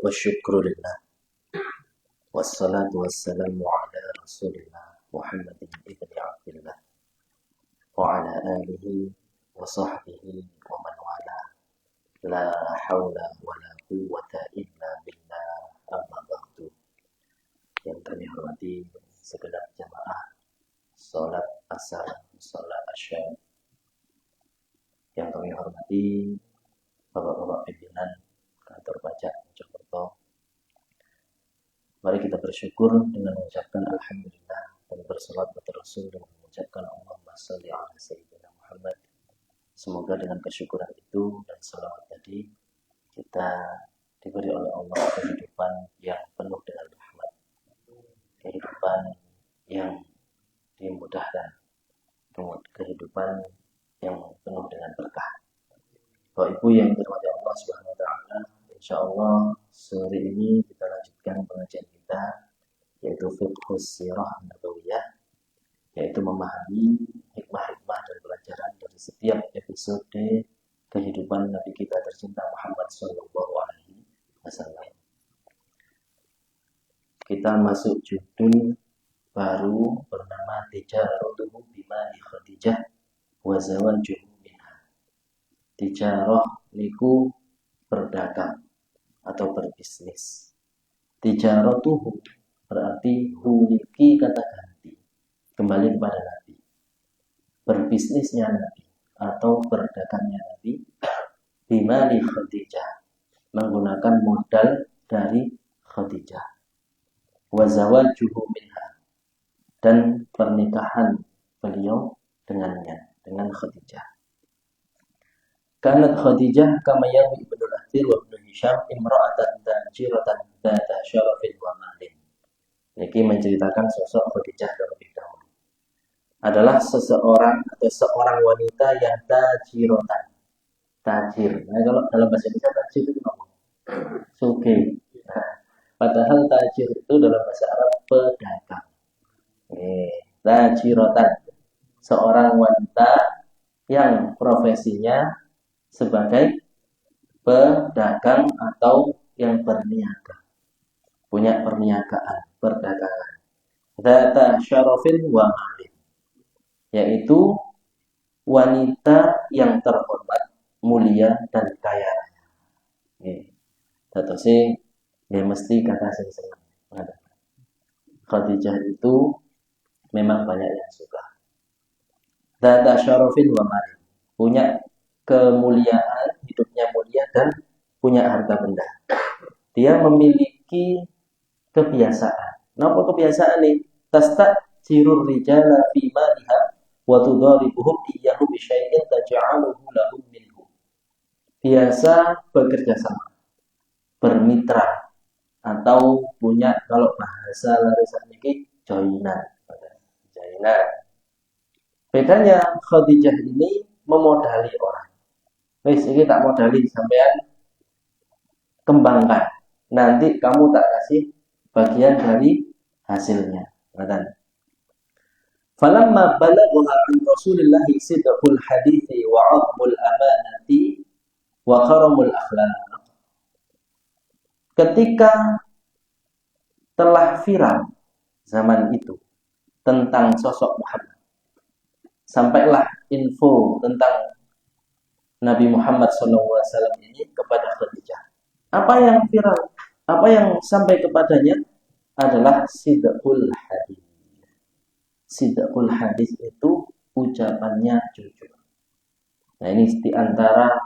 والشكر لله والصلاة والسلام على رسول الله محمد بن عبد الله وعلى آله وصحبه ومن والاه لا حول ولا قوة إلا بالله أما بعد. Yang kami hormati segenap jamaah salat asar, salat asya. Yang kami hormati bapak-bapak pimpinan kantor pajak Mojokerto. Mari kita bersyukur dengan mengucapkan alhamdulillah dan bersalat kepada Rasul dengan mengucapkan Allahumma shalli ala sayyidina Muhammad. Semoga dengan kesyukuran itu dan salawat tadi kita diberi oleh Allah kehidupan yang penuh dengan rahmat, kehidupan yang dimudahkan, kehidupan yang penuh dengan berkah. Bapak Ibu yang dirahmati Allah Subhanahu wa taala, insyaallah sore ini kita lanjutkan pengajian kita yaitu Fiqhus Sirah Nabawiyah, yaitu memahami hikmah-hikmah dan pelajaran dari setiap episode kehidupan Nabi kita tercinta Muhammad sallallahu alaihi wasallam. Kita masuk judul baru bernama Tijaratuhu bimali Khadijah wa zawajuhu minha. Tijarah niku berdagang atau berbisnis. Tijaratuhu berarti huniki kata ganti, kembali kepada Nabi. Berbisnisnya Nabi atau berdagangnya Nabi bimali Khadijah, menggunakan modal dari Khadijah. Wa zawajuhu minha, dan pernikahan beliau dengannya, dengan Khadijah. Kanat Khadijah kama yawi Ibnu Athir wa Ibnu Hisham imra'atan tajiratan dzata syarafin wa malin. Ini menceritakan sosok Khadijah terlebih dahulu. Adalah seseorang atau seorang wanita yang tajiratan. Tajir. Nah, kalau dalam bahasa Indonesia tajir itu apa? Sugih. Nah, padahal tajir itu dalam bahasa Arab pedagang. Tajiratan. Seorang wanita yang profesinya sebagai pedagang atau yang berniaga, punya perniagaan, perdagangan. Dzata syarafin wa malin, yaitu wanita yang terhormat, mulia dan kaya raya. Tatose dia mesti kata seneng. Khadijah itu memang banyak yang suka. Dzata syarafin wa malin, punya kemuliaan, hidupnya mulia dan punya harta benda. Dia memiliki kebiasaan. Napa kebiasaan nih? Tastajirur rijala fi maliha wa tudaribuhum iyyahu bi syai'in taj'aluhu lahum minhu. Biasa bekerja sama, bermitra, atau punya, kalau bahasa larisan niki joinan. Bedanya Khadijah ini memodali orang. Wis iki tak modali sampean kembangkan. Nanti kamu tak kasih bagian dari hasilnya. Ngoten. Falamma balagha an Rasulillah sidqul hadithi wa 'azmul amanati wa karamul akhlaq. Ketika telah viral zaman itu tentang sosok Muhammad, sampailah info tentang Nabi Muhammad SAW ini kepada Khadijah. Apa yang viral, apa yang sampai kepadanya adalah sidqul hadis. Sidqul hadis itu ucapannya jujur. Nah, ini di antara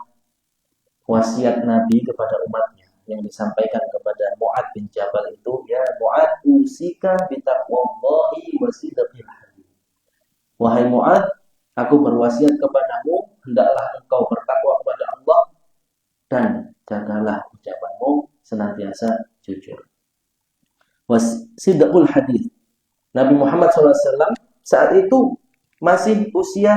wasiat Nabi kepada umatnya yang disampaikan kepada Mu'adz bin Jabal itu, ya Mu'adz, usika bitaqwallahi wa sidqil hadis. Wahai Mu'adz, aku berwasiat kepadamu, hendaklah engkau bertakwa kepada Allah dan jagalah ucapanmu senantiasa jujur. Sidqul hadis. Nabi Muhammad SAW saat itu masih usia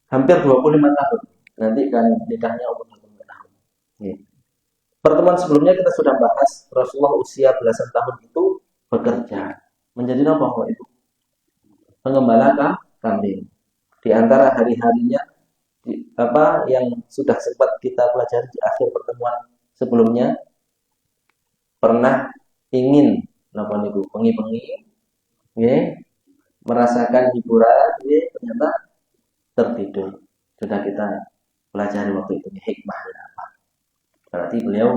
hampir 25 tahun. Nanti kan nikahnya umur 25 tahun. Pertemuan sebelumnya kita sudah bahas Rasulullah usia belasan tahun itu bekerja. Menjadi apa itu? Pengembala kambing. Di antara hari-harinya yang sudah sempat kita pelajari di akhir pertemuan sebelumnya, pernah ingin napa niku bengi-bengi nggih merasakan hiburan nggih ternyata tertidur. Sudah kita pelajari waktu itu hikmahnya apa. Berarti beliau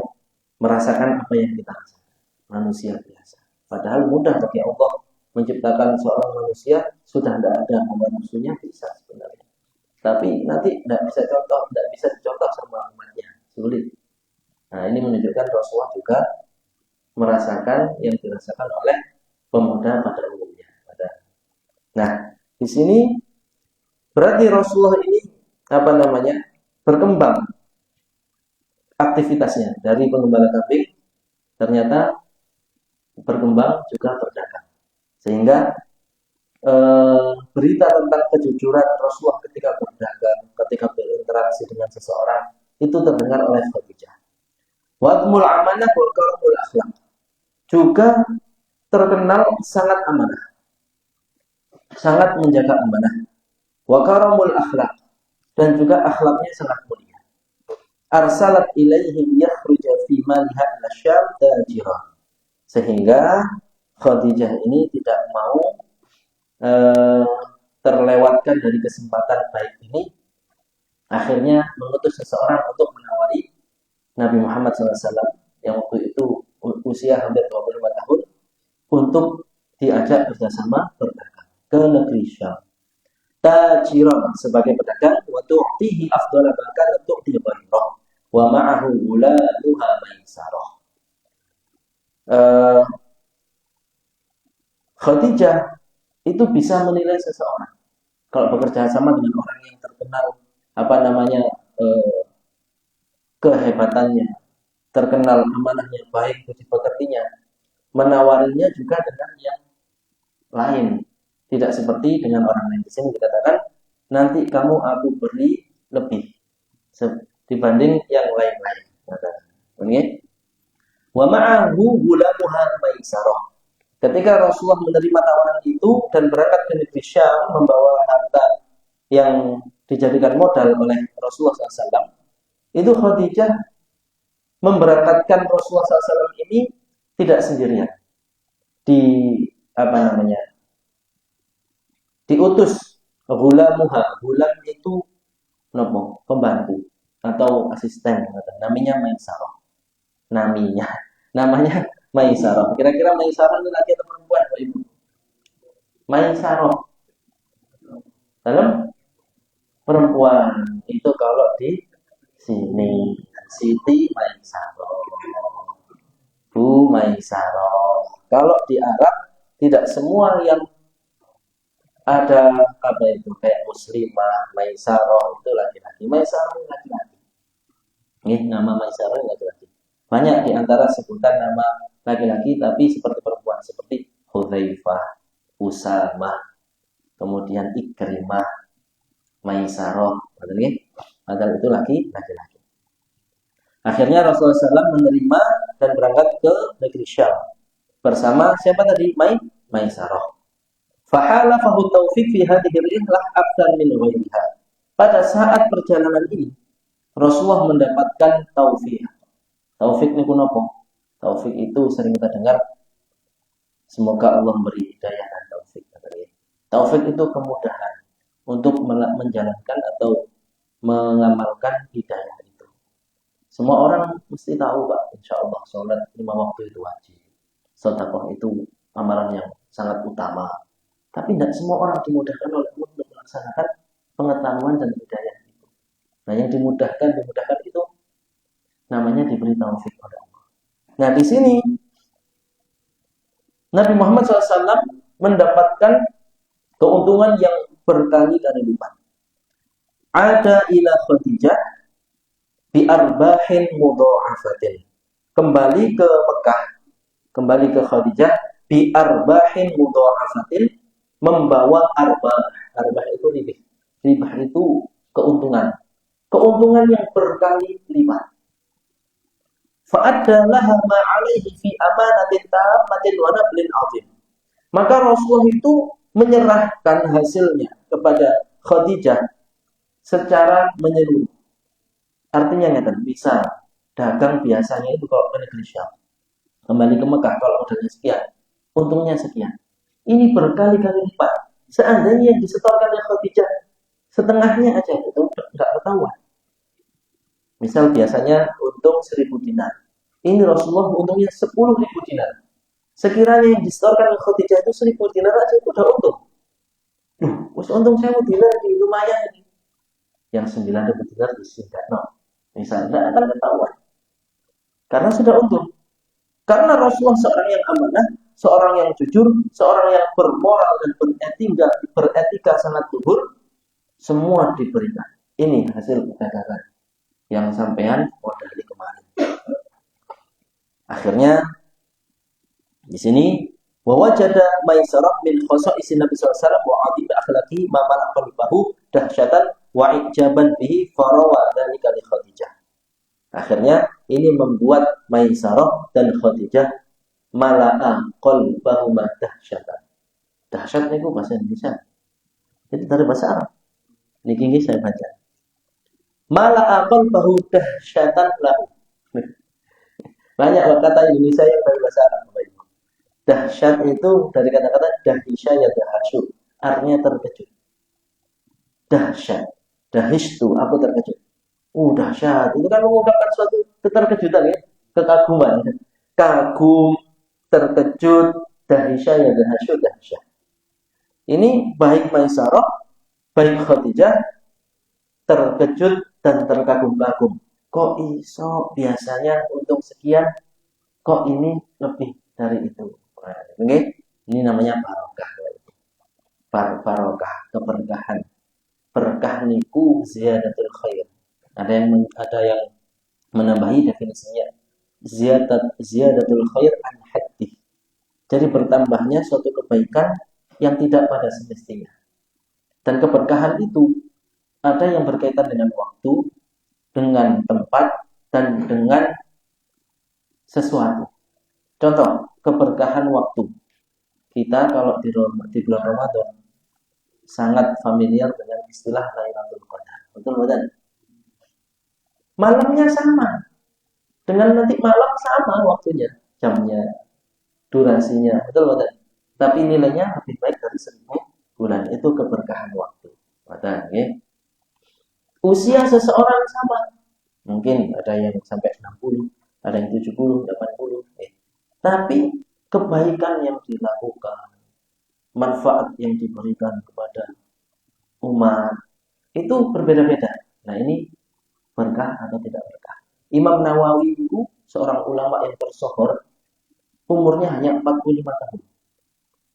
merasakan apa yang kita rasakan. Manusia biasa. Padahal mudah bagi Allah menciptakan seorang manusia, sudah tidak ada hawa nafsunya bisa sebenarnya. Tapi nanti tidak bisa dicontoh sama umatnya, sulit. Nah, ini menunjukkan Rasulullah juga merasakan yang dirasakan oleh pemuda pada umumnya. Nah, di sini berarti Rasulullah ini berkembang aktivitasnya dari penggembala kambing ternyata berkembang juga berdagang. Sehingga berita tentang kejujuran Rasulullah ketika berdagang, ketika berinteraksi dengan seseorang itu terdengar oleh Khadijah. Wadmul amanah wa karamul akhlak. Juga terkenal sangat amanah. Sangat menjaga amanah. Wa karamul akhlak. Dan juga akhlaknya sangat mulia. Arsalat ilaihim yakhruja fi maliha ila syam tajiran. Sehingga Khadijah ini tidak mau terlewatkan dari kesempatan baik ini, akhirnya mengutus seseorang untuk menawari Nabi Muhammad SAW yang waktu itu usia hampir 25 tahun untuk diajak bersama berdagang ke negeri Syam. Tajiran sebagai pedagang, wa tu'tihi afdhala ma kana tu'ti ghairah wa ma'ahu uladuha maisarah. Khadijah itu bisa menilai seseorang kalau bekerja sama dengan orang yang terkenal kehebatannya, terkenal amanahnya baik, budi pekertinya, menawarinya juga dengan yang lain, tidak seperti dengan orang lain. Di sini dikatakan nanti kamu aku beri lebih dibanding yang lain-lain. Oke? Wa ma'ahu gulamuha maisarah. Ketika Rasulullah menerima tawaran itu dan berangkat ke negeri Syam membawa harta yang dijadikan modal oleh Rasulullah SAW, itu Khadijah memberangkatkan Rasulullah SAW ini tidak sendirian. Diutus gulamuha. Gulam itu pembantu atau asisten, namanya Maisarah. Namanya Maisarah. Kira-kira Maisarah itu laki atau perempuan, Pak Ibu? Maisarah dalam perempuan itu kalau di sini Siti Maisarah, Bu Maisarah. Kalau di Arab tidak semua yang ada kayak Muslimah, Maisarah itu laki-laki. Maisarah itu laki-laki. Ini nama Maisarah laki-laki. Banyak di antara sebutan nama laki-laki tapi seperti perempuan, seperti Hudzaifah, Usamah, kemudian Ikrimah, Maisarah, padahal itu laki-laki. Akhirnya Rasulullah SAW menerima dan berangkat ke negeri Syam bersama siapa tadi? Maisarah. Fahalafahu taufiq fi hadhihi rihlah akthar min ghairiha. Pada saat perjalanan ini Rasulullah mendapatkan taufik. Taufik niku napa? Taufik itu sering kita dengar, semoga Allah memberi hidayah dan taufik. Taufik itu kemudahan untuk menjalankan atau mengamalkan hidayah itu. Semua orang mesti tahu, Pak, insya Allah sholat 5 waktu itu wajib. Sedekah itu amalan yang sangat utama. Tapi tidak semua orang dimudahkan oleh Allah untuk melaksanakan pengetahuan dan hidayah itu. Nah, yang dimudahkan itu namanya diberi taufik oleh Allah. Nah, di sini Nabi Muhammad SAW mendapatkan keuntungan yang berkali-kali lipat. Ada ila Khadijah bi arbahin mudha'afatin. Kembali ke Mekah, kembali ke Khadijah bi arbahin mudha'afatin, membawa arbah. Arbah itu ribah. Ribah itu keuntungan. Keuntungan yang berkali lipat. Fa'adda laha ma 'alaihi fi amanatin tammatin wa nablin 'azim. Maka Rasulullah itu menyerahkan hasilnya kepada Khadijah secara menyeluruh. Artinya bisa dagang biasanya itu kalau ke negeri Syam. kembali ke Mekah kalau modalnya sekian, untungnya sekian. Ini berkali-kali lipat. Seandainya yang disetorkan oleh Khadijah setengahnya aja itu nggak ketahuan. Misal biasanya untung 1.000 dinar. Ini Rasulullah untungnya 10.000 dinar. Sekiranya yang disetorkan oleh Khadijah itu 1.000 dinar aja itu udah untung. Wis untung 1.000 dinar di lumayan ini. Yang 9.000 dinar disingkat. No. Misalnya nggak akan ketahuan. Karena sudah untung. Karena Rasulullah seorang yang amanah, seorang yang jujur, seorang yang bermoral dan beretika sangat luhur, semua diberikan. Ini hasil perdagangan yang sampean modali kemarin. Akhirnya di sini bahwa jada maisarah min khosa'is Nabi sallallahu alaihi wasallam wa adib akhlaqi ma qalbahu dahsyatan wa ijaban bihi farawa dzalika li Khadijah. Akhirnya ini membuat Maisarah dan Khadijah mala'a qalbahuma dahsyatan. Dahsyat itu bahasa Indonesia. Itu dari bahasa Arab. Niki saya baca. Mala'a qalbahu dahsyatan lahu. Banyak kata Indonesia yang dari bahasa Arab. Dahsyat itu dari kata-kata dahisya ya dahasyu. Artinya terkejut. Dahsyat. Dahistu, aku terkejut. Dahsyat. Itu kan mengungkapkan suatu keterkejutan ya, kekaguman. Kagum, terkejut, dahisya ya dahsyat. Ini baik Maisarah, baik Khadijah terkejut dan terkagum-kagum. Kok iso biasanya untung sekian, kok ini lebih dari itu. Oke? Ini namanya barokah. Barokah, keberkahan. Berkah niku ziyadatul khair. Ada yang menambahi definisinya ziyadatul khair an haddi. Jadi bertambahnya suatu kebaikan yang tidak pada semestinya. Dan keberkahan itu ada yang berkaitan dengan waktu, dengan tempat, dan dengan sesuatu. Contoh, keberkahan waktu. Kita kalau di bulan Ramadan sangat familiar dengan istilah Lailatul Qadar. Betul? Malamnya sama. Dengan nanti malam sama waktunya, jamnya, durasinya. Betul? Tapi nilainya lebih baik dari 1.000 bulan. Itu keberkahan waktu. Ya. Usia seseorang sama. Mungkin ada yang sampai 60, ada yang 70, 80. Tapi kebaikan yang dilakukan, manfaat yang diberikan kepada umat, itu berbeda-beda. Nah ini berkah atau tidak berkah. Imam Nawawi itu seorang ulama yang tersohor, umurnya hanya 45 tahun.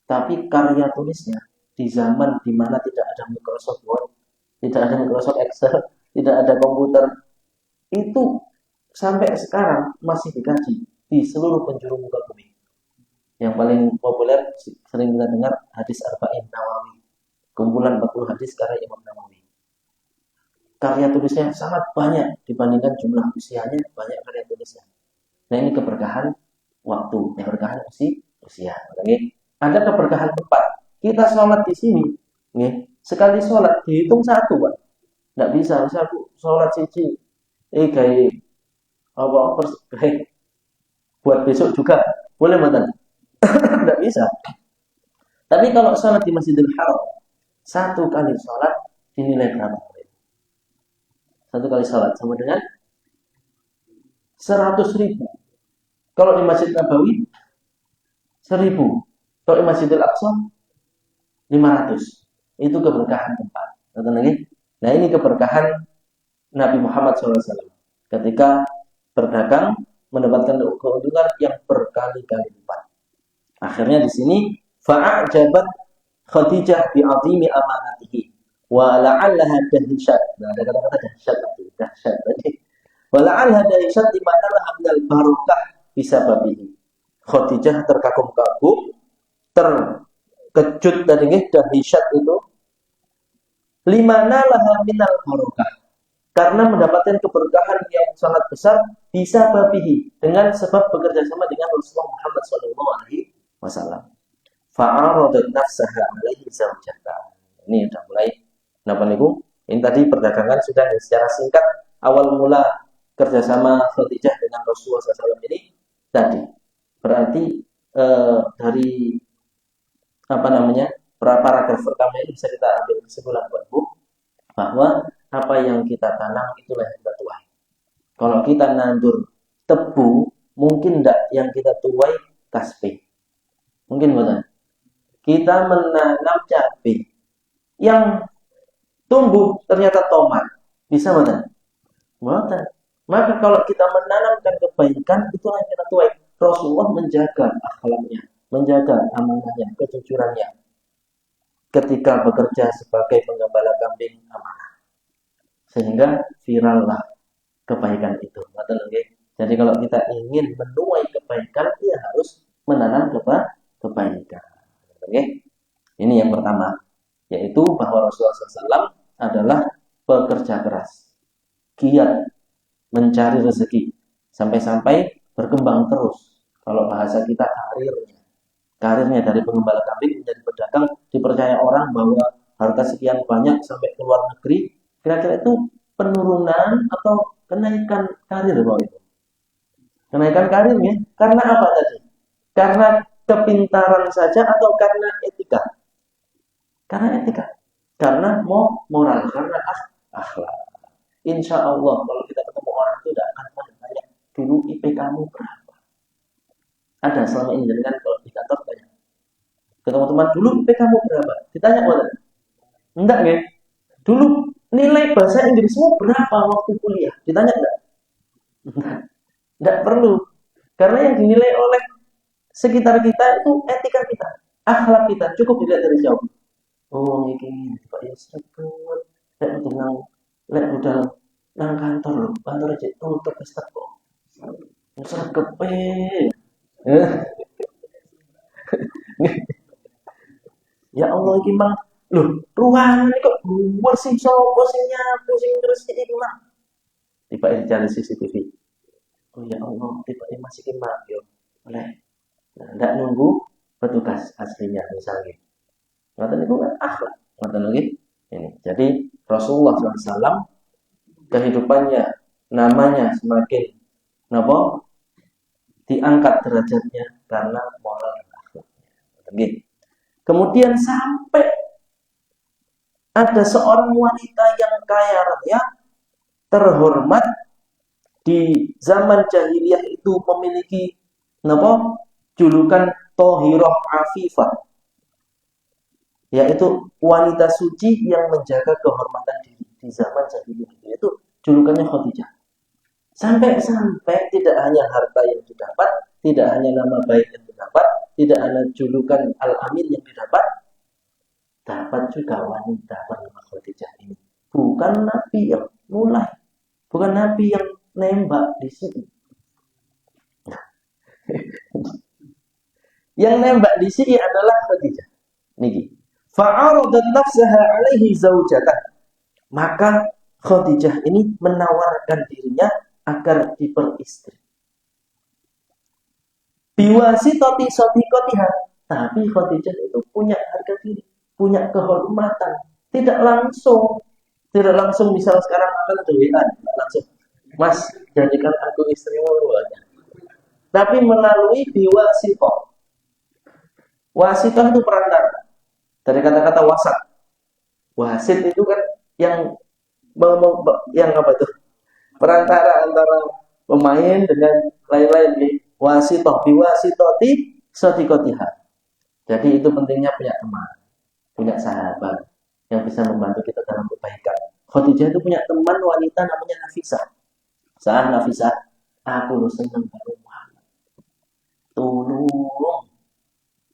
Tapi karya tulisnya di zaman di mana tidak ada Microsoft Word, tidak ada Microsoft Excel, tidak ada komputer, itu sampai sekarang masih dikaji di seluruh penjuru muka bumi. Yang paling populer sering kita dengar hadis Arba'in Nawawi, kumpulan 40 hadis karya Imam Nawawi. Karya tulisnya sangat banyak dibandingkan jumlah usianya, banyak karya tulisnya. Nah ini keberkahan waktu, keberkahan usia. Okay? Ada keberkahan tempat. Kita sholat di sini, okay? Sekali sholat dihitung 1, Pak. Nggak bisa, misalnya aku sholat siji, kayak buat besok juga boleh Matan? Nggak bisa. Tapi kalau sholat di Masjidil Haram, 1 kali sholat dinilai berapa? 1 kali sholat sama dengan 100.000. Kalau di Masjid Nabawi 1.000. Kalau di Masjidil Aqsa 500. Itu keberkahan tempat. Nah ini keberkahan Nabi Muhammad SAW ketika berdagang mendapatkan keuntungan yang berkali-kali lipat. Akhirnya di sini fa'ajabat Khadijah bi'azimi amanatihi wa la'allaha dahsyat. Nah, ada kata-kata dahsyat tadi. Wa la'allaha dahsyat di mana minal barokah bisa babihi. Khadijah terkagum-kagum, terkejut tadi dahsyat itu limana laha minal barokah. Karena mendapatkan keberkahan yang sangat besar bisa babihi dengan sebab bekerja sama dengan Rasulullah Muhammad SAW. Fa'aradat nafsaha alaihi zawjata. Ini sudah mulai. Ini tadi perdagangan sudah secara singkat awal mula kerjasama Khadijah dengan Rasulullah SAW ini tadi. paragraf pertama ini bisa kita ambil kesimpulan buat Bu, bahwa apa yang kita tanam itulah yang kita tuai. Kalau kita nandur tebu, mungkin enggak yang kita tuai kaspi. Mungkin bukan. Kita menanam cabai, yang tumbuh ternyata tomat. Bisa bukan? Bukan. Maka kalau kita menanamkan kebaikan, itulah yang kita tuai. Rasulullah menjaga akhlaknya, menjaga amanahnya, kejujurannya. Ketika bekerja sebagai penggembala kambing amanah, sehingga virallah kebaikan itu. Jadi kalau kita ingin menuai kebaikan, ya harus menanam kebaikan. Oke? Ini yang pertama, yaitu bahwa Rasulullah SAW adalah pekerja keras, giat mencari rezeki, sampai-sampai berkembang terus. Kalau bahasa kita karirnya dari penggembala kambing menjadi pedagang, dipercaya orang bahwa harta sekian banyak sampai ke luar negeri. Kira-kira itu penurunan atau kenaikan karir Bapak Ibu? Kenaikan karirnya karena apa tadi? Karena kepintaran saja atau karena etika? Karena etika. Karena moral, karena akhlak. Insya Allah kalau kita ketemu orang itu tidak akan tanya dulu IP kamu berapa. Ada selama ini dengan kalau di kantor banyak. Ketemu teman dulu IP kamu berapa? Ditanya mana? Enggak ya. Dulu nilai bahasa Inggrismu berapa waktu kuliah? Ditanya enggak? Enggak perlu. Karena yang dinilai oleh sekitar kita itu etika kita, akhlak kita. Cukup dilihat dari jauh. Oh, ini Pak Yusuf, lek udah nang kantor lho, kantor aja tutup wis teko. Sregepe. Ya Allah iki mang lho, ruangan iki kok dhuwur sing sapa sing nyapu sing ngresiki iki mah. Tiba cari CCTV. Oh ya Allah, tiba masih ki mak yo. Oleh. Nah, ndak nunggu petugas aslinya misalnya. Ngoten niku kan akhlak. Ngoten nggih. Ini. Jadi Rasulullah SAW kehidupannya, namanya semakin diangkat derajatnya karena moral dan akhlaknya. Kemudian sampai ada seorang wanita yang kaya raya, terhormat di zaman jahiliyah itu memiliki julukan Thohirah Afifah, yaitu wanita suci yang menjaga kehormatan diri di zaman jahiliyah. Itu julukannya Khadijah. Sampai-sampai tidak hanya harta yang didapat, tidak hanya nama baik yang didapat, tidak hanya julukan Al-Amin yang didapat, dapat juga wanita bernama Khadijah ini. Bukan Nabi yang mulai, bukan Nabi yang nembak di sini. Yang nembak di sini adalah Khadijah. Niki. Fa'aradat nafsaha alaihi zaujatan. Maka Khadijah ini menawarkan dirinya agar diperistri. Biwasitati sadiqatiha. Tapi Khadijah itu punya harga diri, punya kehormatan. Tidak langsung misal sekarang akan WA, langsung Mas, jadikan aku istrimu. Tapi melalui biwasitah. Wasitah itu perantara. Dari kata-kata wasat. Wasit itu kan yang apa itu? Perantara antara pemain dengan lain-lain. Wasitah biwasitati sadiqatiha. Jadi itu pentingnya punya teman, punya sahabat yang bisa membantu kita dalam kebaikan. Khadijah itu punya teman wanita namanya Nafisah. Nafisah, aku seneng karo Muhammad. Tolong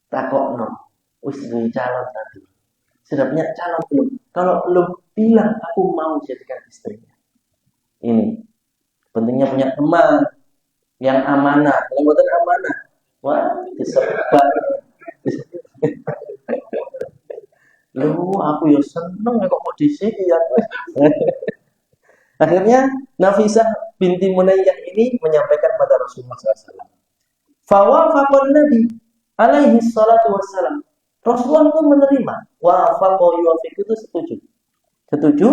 takokno, wis duwe calon tadi. Sudah punya calon belum? Kalau belum, bilang aku mau jadikan istrinya. Ini pentingnya punya teman yang amanah. Kalau bukan amanah, wah disebar. Lu aku ya seneng kok mau di sini ya. Akhirnya Nafisah binti Munayyah ini menyampaikan pada Rasulullah SAW. Fawafaqan Nabi alaihi salatu wassalam. Rasulullah itu menerima. Wafaqo yuwafiq itu setuju.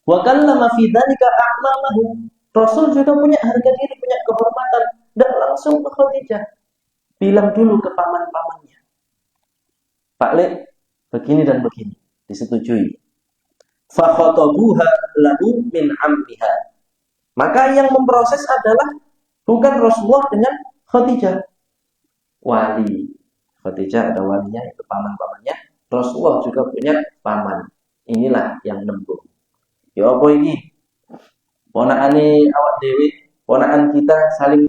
Wa kallama fi dzalika a'malahu. Rasul juga punya harga diri, punya kehormatan. Dan langsung ke Khadijah. Bilang dulu ke paman-pamannya. Pak Lek, begini dan begini, disetujui. Fa khatabuha lahu min ammiha. Maka yang memproses adalah bukan Rasulullah dengan Khadijah. Wali. Khadijah ada walinya, itu paman-pamannya. Rasulullah juga punya paman. Inilah yang nembung. Ya apa ini? Ponakane awak dewi, ponakan kita saling